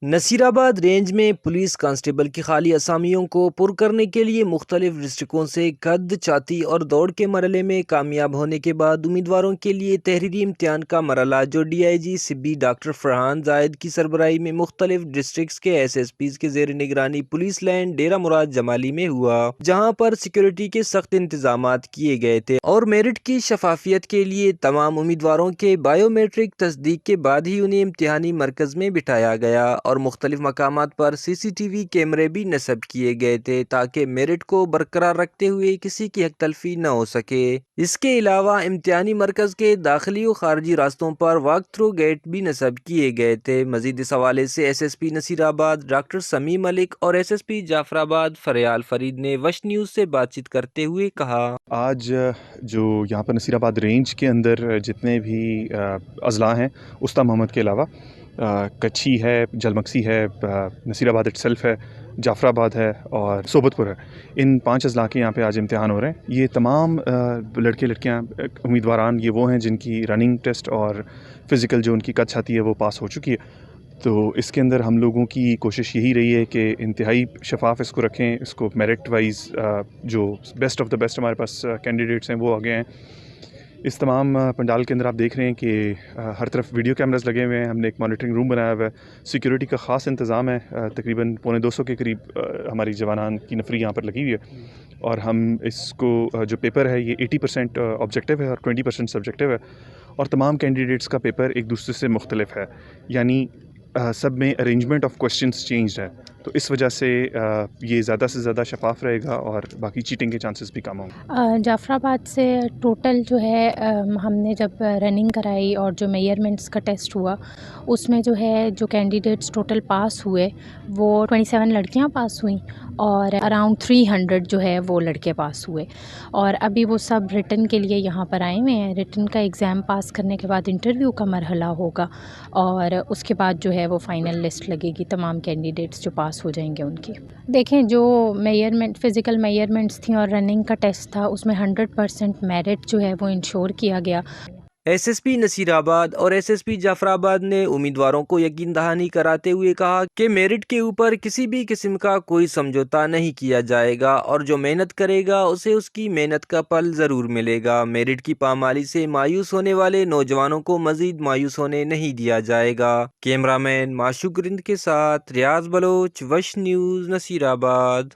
نصیرآباد range میں police constable کی خالی اسامیوں کو پر کرنے کے لیے مختلف ڈسٹرکٹوں سے قد چاتی اور دوڑ کے مرحلے میں کامیاب ہونے کے بعد امیدواروں کے لیے تحریری امتحان کا مرحلہ جو D I G Sibi doctor Farhan Zahid کی سربراہی میں مختلف ڈسٹرکٹس کے ایس ایس پیز کے زیر نگرانی پولیس لائن ڈیرہ مراد جمالی میں ہوا، جہاں پر سیکورٹی کے سخت انتظامات کیے گئے تھے اور میرٹ کی شفافیت کے لیے تمام امیدواروں کے بایو میٹرک تصدیق کے بعد ہی انہیں امتحانی مرکز میں بٹھایا گیا اور مختلف مقامات پر سی سی ٹی وی کیمرے بھی نصب کیے گئے تھے تاکہ میرٹ کو برقرار رکھتے ہوئے کسی کی حق تلفی نہ ہو سکے۔ اس کے علاوہ امتحانی مرکز کے داخلی و خارجی راستوں پر واک تھرو گیٹ بھی نصب کیے گئے تھے۔ مزید اس حوالے سے ایس ایس پی نصیرآباد ڈاکٹر سمیع ملک اور ایس ایس پی جعفر آباد فریال فرید نے وش نیوز سے بات چیت کرتے ہوئے کہا، آج جو یہاں پر نصیرآباد رینج کے اندر جتنے بھی اضلاع ہیں استا محمد کے علاوہ کچھی ہے، جلمکسی ہے، نصیرآباد اٹ سیلف ہے، جعفر آباد ہے اور صوبت پور ہے، ان 5 اضلاع کے یہاں پہ آج امتحان ہو رہے ہیں۔ یہ تمام لڑکے لڑکیاں امیدواران یہ وہ ہیں جن کی رننگ ٹیسٹ اور فزیکل جو ان کی قد چھاتی ہے وہ پاس ہو چکی ہے۔ تو اس کے اندر ہم لوگوں کی کوشش یہی رہی ہے کہ انتہائی شفاف اس کو رکھیں، اس کو میرٹ وائز جو بیسٹ آف دا بیسٹ ہمارے پاس کینڈیڈیٹس ہیں وہ آگے ہیں۔ اس تمام پنڈال کے اندر آپ دیکھ رہے ہیں کہ ہر طرف ویڈیو کیمراز لگے ہوئے ہیں، ہم نے ایک مانیٹرنگ روم بنایا ہوا ہے، سیکیورٹی کا خاص انتظام ہے، تقریباً 250 کے قریب ہماری جوانان کی نفری یہاں پر لگی ہوئی ہے، اور ہم اس کو جو پیپر ہے یہ 80% آبجیکٹیو ہے اور 20% سبجیکٹیو ہے، اور تمام کینڈیڈیٹس کا پیپر ایک دوسرے سے مختلف ہے، یعنی سب میں ارینجمنٹ آف کوسچنس چینجڈ ہے، تو اس وجہ سے یہ زیادہ سے زیادہ شفاف رہے گا اور باقی چیٹنگ کے چانسز بھی کم ہوں گے۔ جعفر آباد سے ٹوٹل جو ہے ہم نے جب رننگ کرائی اور جو میئرمنٹس کا ٹیسٹ ہوا اس میں جو ہے جو کینڈیڈیٹس ٹوٹل پاس ہوئے وہ 27 لڑکیاں پاس ہوئیں اور اراؤنڈ 300 جو ہے وہ لڑکے پاس ہوئے، اور ابھی وہ سب ریٹن کے لیے یہاں پر آئے ہوئے ہیں۔ ریٹن کا ایگزام پاس کرنے کے بعد انٹرویو کا مرحلہ ہوگا اور اس کے بعد جو ہے وہ فائنل لسٹ لگے گی تمام کینڈیڈیٹس جو پاس ہو جائیں گے ان کی۔ دیکھیں جو میئرمنٹ فزیکل میئرمنٹس تھیں اور رننگ کا ٹیسٹ تھا اس میں 100% میرٹ جو ہے وہ انشور کیا گیا۔ ایس ایس پی نصیرآباد اور ایس ایس پی جعفر آباد نے امیدواروں کو یقین دہانی کراتے ہوئے کہا کہ میرٹ کے اوپر کسی بھی قسم کا کوئی سمجھوتا نہیں کیا جائے گا اور جو محنت کرے گا اسے اس کی محنت کا پھل ضرور ملے گا۔ میرٹ کی پامالی سے مایوس ہونے والے نوجوانوں کو مزید مایوس ہونے نہیں دیا جائے گا۔ کیمرہ مین معشوق رند کے ساتھ ریاض بلوچ، وش نیوز، نصیرآباد۔